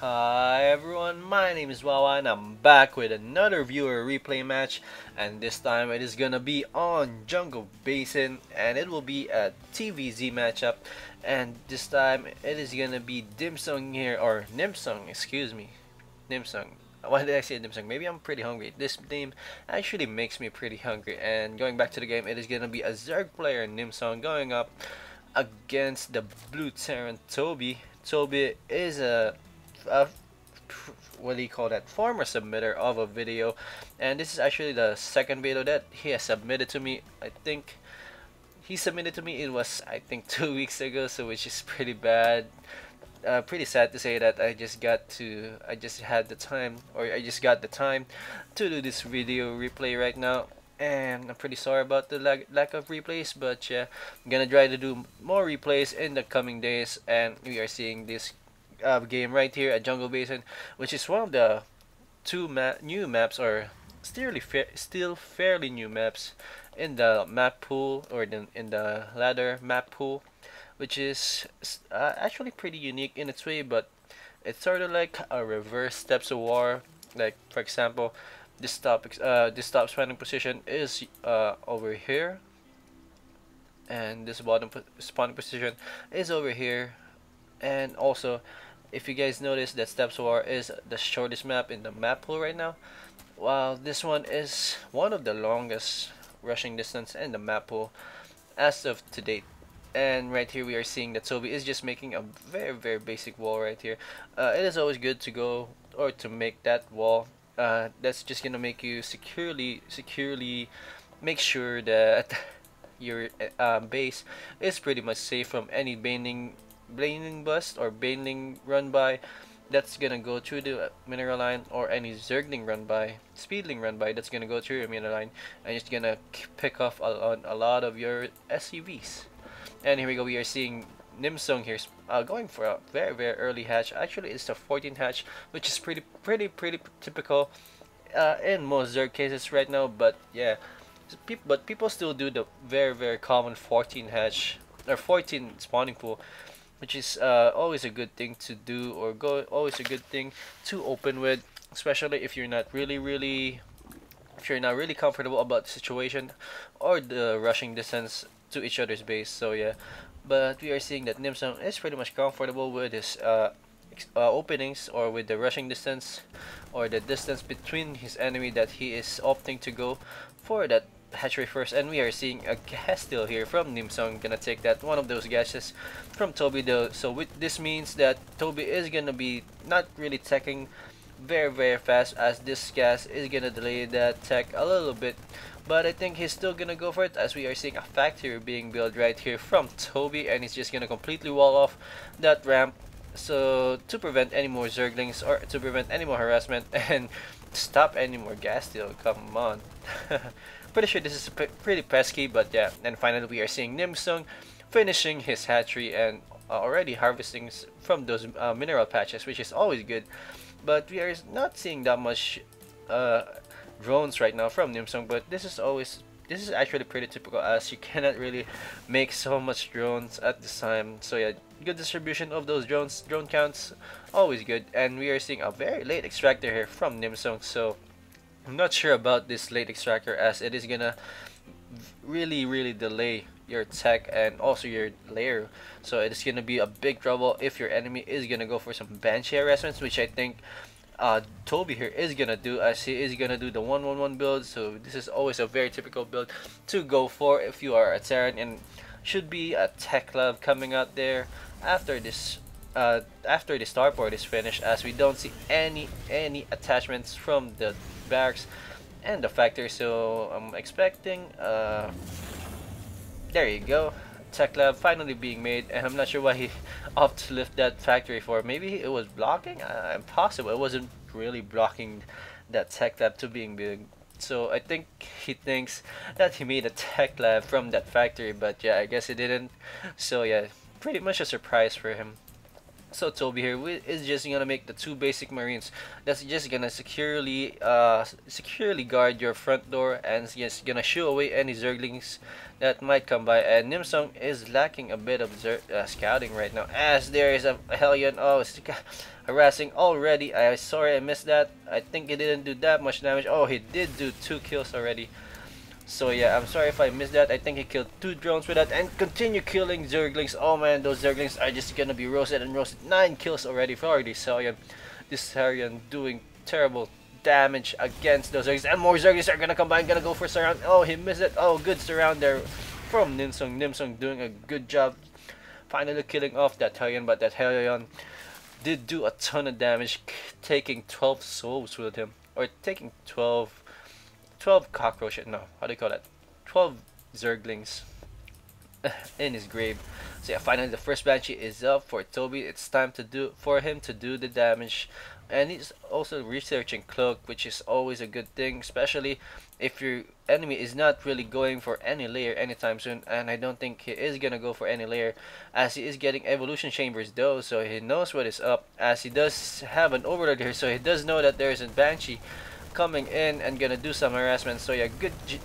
Hi everyone, my name is Wawa and I'm back with another viewer replay match, and this time it is gonna be on Jungle Basin and it will be a TVZ matchup, and this time it is gonna be Dimsung here, or Nimsung, excuse me. Nimsung. Why did I say Nimsung? Maybe I'm pretty hungry. This name actually makes me pretty hungry, and going back to the game, it is gonna be a Zerg player, Nimsung, going up against the Blue Terran Tobi. Tobi is a what do you call that, former submitter of a video, and this is actually the second video that he has submitted to me. I think he submitted to me, it was I think 2 weeks ago, so which is pretty bad. Pretty sad to say that I just had the time, or I just got the time to do this video replay right now, and I'm pretty sorry about the lack of replays, but yeah, I'm gonna try to do more replays in the coming days. And we are seeing this game right here at Jungle Basin, which is one of the new maps, or still fairly new maps in the map pool, or in the ladder map pool, which is actually pretty unique in its way, but it's sort of like a reverse Steps of War. Like for example, this top spawning position is over here, and this bottom spawning position is over here. And also, if you guys notice that Steps of War is the shortest map in the map pool right now, while this one is one of the longest rushing distance in the map pool as of to date. And right here we are seeing that Tobi is just making a very basic wall right here. It is always good to go or to make that wall. That's just gonna make you securely make sure that your base is pretty much safe from any baning bust or baning run by that's gonna go through the mineral line, or any zergling run by, speedling run by that's gonna go through your mineral line, and it's gonna pick off a lot of your SCVs. And here we go, we are seeing Nimsung here going for a very early hatch. Actually it's the 14th hatch, which is pretty typical in most Zerg cases right now. But yeah, but people still do the very common 14 hatch or 14 spawning pool, which is always a good thing to do, or always a good thing to open with, especially if you're not really comfortable about the situation or the rushing distance to each other's base. So yeah, but we are seeing that Nimsung is pretty much comfortable with his openings, or with the rushing distance, or the distance between his enemy, that he is opting to go for that hatchery first. And we are seeing a gas steal here from Nimsung, gonna take that one of those gases from Tobi though. So this means that Tobi is gonna be not really teching very fast, as this gas is gonna delay that tech a little bit. But I think he's still gonna go for it, as we are seeing a factory being built right here from Tobi, and he's just gonna completely wall off that ramp, so to prevent any more zerglings, or to prevent any more harassment, and stop any more gas steal. Come on. Pretty sure this is pretty pesky, but yeah. And finally we are seeing Nimsung finishing his hatchery and already harvesting from those mineral patches, which is always good. But we are not seeing that much drones right now from Nimsung, but this is actually pretty typical, as you cannot really make so much drones at this time. So yeah, good distribution of those drone counts, always good. And we are seeing a very late extractor here from Nimsung, so I'm not sure about this late extractor, as it is gonna really delay your tech and also your layer. So it is gonna be a big trouble if your enemy is gonna go for some banshee harassments, which I think Tobi here is gonna do, as he is gonna do the 1-1-1 build. So this is always a very typical build to go for if you are a Terran, and should be a tech lab coming out there after this starport is finished, as we don't see any attachments from the barracks and the factory. So I'm expecting there you go, tech lab finally being made. And I'm not sure why he opted to lift that factory for. Maybe it was blocking, impossible, it wasn't really blocking that tech lab to being big. So I think he thinks that he made a tech lab from that factory, but yeah, I guess he didn't. So yeah, pretty much a surprise for him. So Tobi here is just gonna make the two basic marines. That's just gonna securely guard your front door, and it's just gonna shoo away any zerglings that might come by. And Nimsung is lacking a bit of scouting right now, as there is a Hellion. Oh, it's harassing already. I sorry I missed that. I think he didn't do that much damage. Oh, he did do 2 kills already. So yeah, I'm sorry if I missed that. I think he killed 2 drones with that and continue killing Zerglings. Oh man, those Zerglings are just gonna be roasted and roasted. 9 kills already for this Hellion. This Hellion doing terrible damage against those Zerglings. And more Zerglings are gonna come by and gonna go for surround. Oh, he missed it. Oh, good surround there from Nimsung. Nimsung doing a good job finally killing off that Hellion, but that Hellion did do a ton of damage, taking 12 souls with him. Or taking 12 cockroaches, no, how do you call that? 12 zerglings in his grave. So yeah, finally the first Banshee is up for Tobi. It's time for him to do the damage. And he's also researching Cloak, which is always a good thing, especially if your enemy is not really going for any layer anytime soon. And I don't think he is gonna go for any layer, as he is getting evolution chambers though, so he knows what is up, as he does have an overlord here, so he does know that there is a Banshee coming in and gonna do some harassment. So yeah,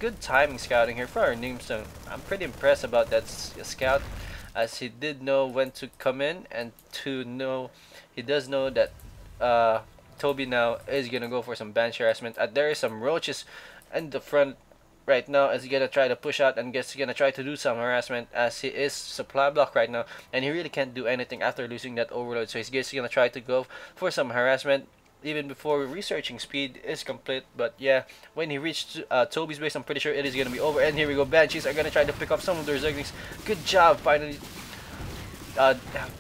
good timing scouting here for our Nimsung. I'm pretty impressed about that scout, as he did know when to come in, and he does know that Tobi now is gonna go for some Banshee harassment. There is some roaches in the front right now, as he's gonna try to push out and gonna try to do some harassment, as he is supply block right now and he really can't do anything after losing that overload. So he's just gonna try to go for some harassment even before researching speed is complete. But yeah, when he reached Tobi's base, I'm pretty sure it is gonna be over. And here we go, Banshees are gonna try to pick up some of their Zerglings. Good job finally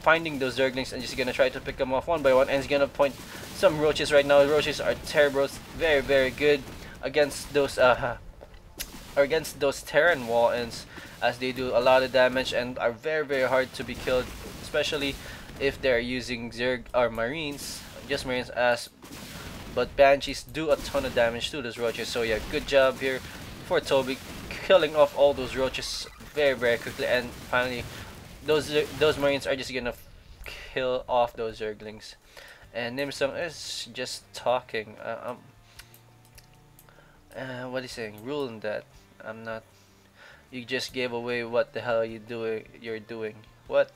finding those Zerglings, and just gonna try to pick them off one by one. And he's gonna point some roaches right now. Roaches are terrible, very good against those Terran wall-ins, as they do a lot of damage and are very hard to be killed, especially if they're using Zerg or Marines. Just Marines, as but Banshees do a ton of damage to those roaches. So yeah, good job here for Tobi, killing off all those roaches very quickly. And finally those Marines are just gonna kill off those Zerglings. And Nimsung is just talking. What is he saying? Ruling that I'm not. You just gave away. What the hell are you doing? You're doing what?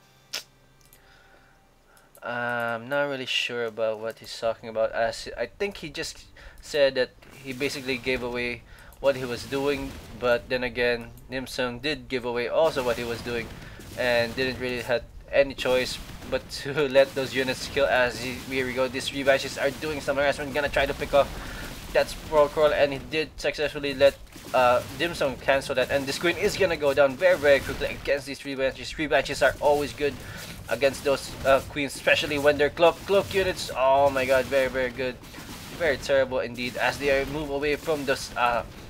I'm not really sure about what he's talking about, as I think he just said that he basically gave away what he was doing, but then again, Nimsung did give away also what he was doing and didn't really have any choice but to let those units kill. As here we go, these 3 Banshees are doing some harassment, gonna try to pick off that Sprawl Crawl, and he did successfully let Nimsung cancel that, and this Queen is gonna go down very quickly against these 3 Banshees. 3 Banshees are always good against those Queens, especially when they're cloak units. Oh my god, very good. Very terrible indeed, as they move away from this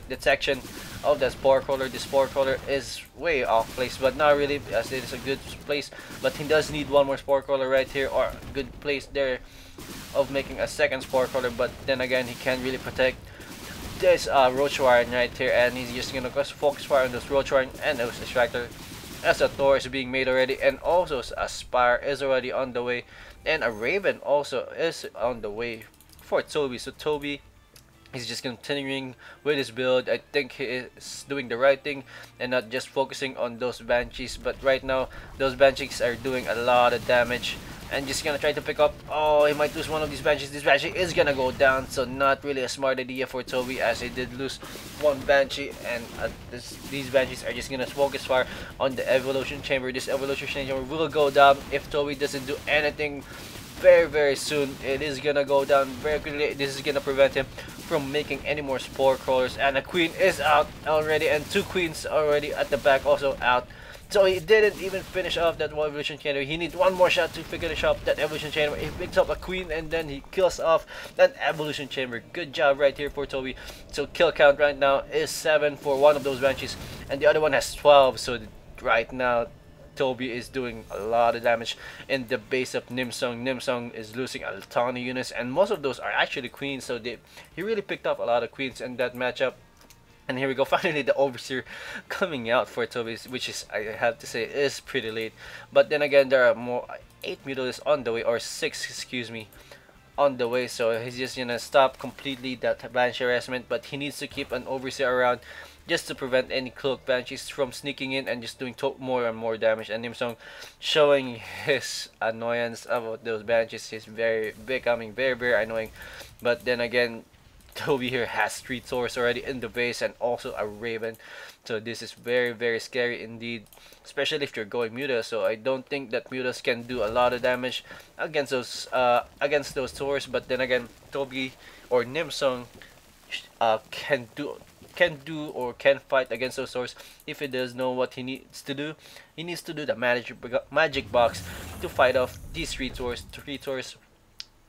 detection of that Spore Crawler. The Spore Crawler is way off place, but not really, as it is a good place, but he does need one more Spore Crawler right here, or a good place there of making a second Spore Crawler. But then again, he can't really protect this Roach Warren right here, and he's just gonna focus fire on those Roach Warren and those Extractor, as a Thor is being made already, and also a Spire is already on the way, and a Raven also is on the way for Tobi. So Tobi, he's just continuing with his build. I think he is doing the right thing and not just focusing on those Banshees, but right now those Banshees are doing a lot of damage, and just gonna try to pick up. Oh, he might lose one of these Banshees. This Banshee is gonna go down, so not really a smart idea for Tobi, as he did lose one Banshee. And these Banshees are just gonna focus fire on the evolution chamber. This evolution chamber will go down if Tobi doesn't do anything very soon. It is gonna go down very quickly. This is gonna prevent him from making any more Spore Crawlers, and a Queen is out already, and 2 Queens already at the back also out. So he didn't even finish off that one evolution chamber. He needs one more shot to finish up that evolution chamber. He picks up a Queen, and then he kills off that evolution chamber. Good job right here for Tobi. So kill count right now is 7 for one of those Banshees, and the other one has 12. So right now Tobi is doing a lot of damage in the base of Nimsung. Nimsung is losing a ton of units, and most of those are actually Queens. So he really picked up a lot of Queens in that matchup. And here we go, finally the overseer coming out for Tobi, which is, I have to say, is pretty late. But then again, there are more 8 mutilators on the way, or 6, excuse me, on the way. So he's just gonna stop completely that Banshee harassment, but he needs to keep an overseer around just to prevent any cloak banshees from sneaking in and just doing more and more damage. And Nimsung showing his annoyance about those banshees. He's becoming very annoying. But then again, Tobi here has 3 Taurs already in the base and also a Raven. So this is very scary indeed, especially if you're going Muta. So I don't think that Mutas can do a lot of damage against those Taurs. But then again, Tobi or Nimsung can fight against those swords if he does know what he needs to do. He needs to do the magic box to fight off these 3 Taurs. 3 Taurs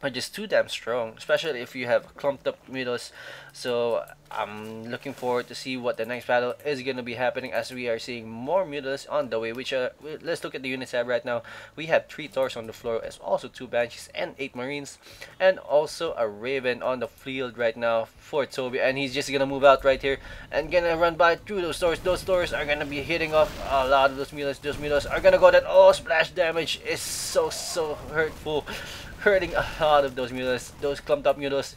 are just too damn strong, especially if you have clumped up middles. So I'm looking forward to see what the next battle is going to be happening, as we are seeing more middles on the way, which let's look at the unit tab right now. We have 3 Taurs on the floor, as also 2 Banshees and 8 Marines, and also a Raven on the field right now for Tobi, and he's just gonna move out right here and gonna run by through those Taurs. Those Taurs are gonna be hitting off a lot of those middles. Those middles are gonna go that, oh, splash damage is so hurtful, hurting a lot of those mules, those clumped up mules.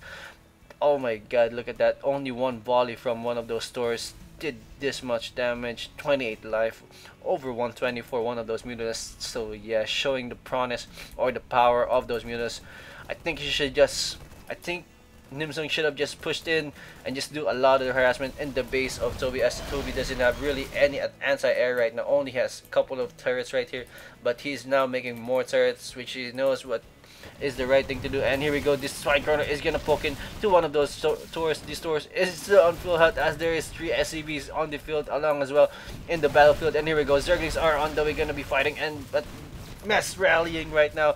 Oh my god, look at that. Only one volley from one of those stores did this much damage. 28 life, over 120 for one of those mules. So yeah, showing the promise or the power of those mules. I think Nimsung should have just pushed in and just do a lot of the harassment in the base of Tobi, as Tobi doesn't have really any anti-air right now. Only has a couple of turrets right here, but he's now making more turrets, which he knows what is the right thing to do. And here we go, this Swine Chrono is gonna poke in to one of those Taurs. These Taurs is still on full health, as there is 3 SCVs on the field along as well in the battlefield. And here we go, Zerglings are on the way, gonna be fighting, and but mass rallying right now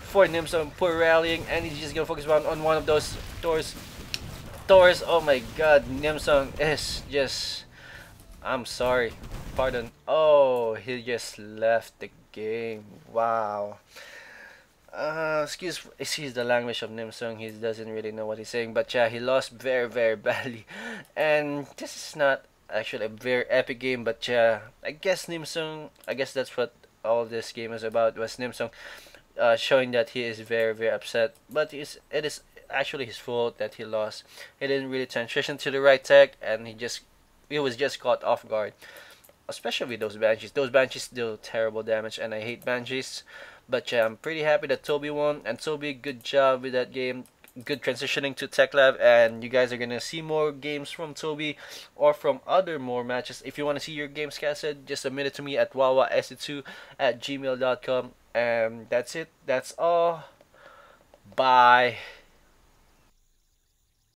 for Nimsung, poor rallying, and he's just gonna focus on one of those Taurs. Oh my god, Nimsung is just, I'm sorry, pardon. Oh, he just left the game. Wow. Excuse the language of Nimsung. He doesn't really know what he's saying, but yeah, he lost very badly. And this is not actually a very epic game, but yeah, I guess that's what all this game is about, was Nimsung showing that he is very upset. But it is actually his fault that he lost. He didn't really transition to the right tech, and he was just caught off guard. Especially with those Banshees. Those Banshees do terrible damage, and I hate Banshees. But yeah, I'm pretty happy that Tobi won. And Tobi, good job with that game. Good transitioning to Tech Lab, and you guys are gonna see more games from Tobi or from other more matches. If you want to see your games casted, just submit it to me at wawase2@gmail.com. And that's it. That's all. Bye.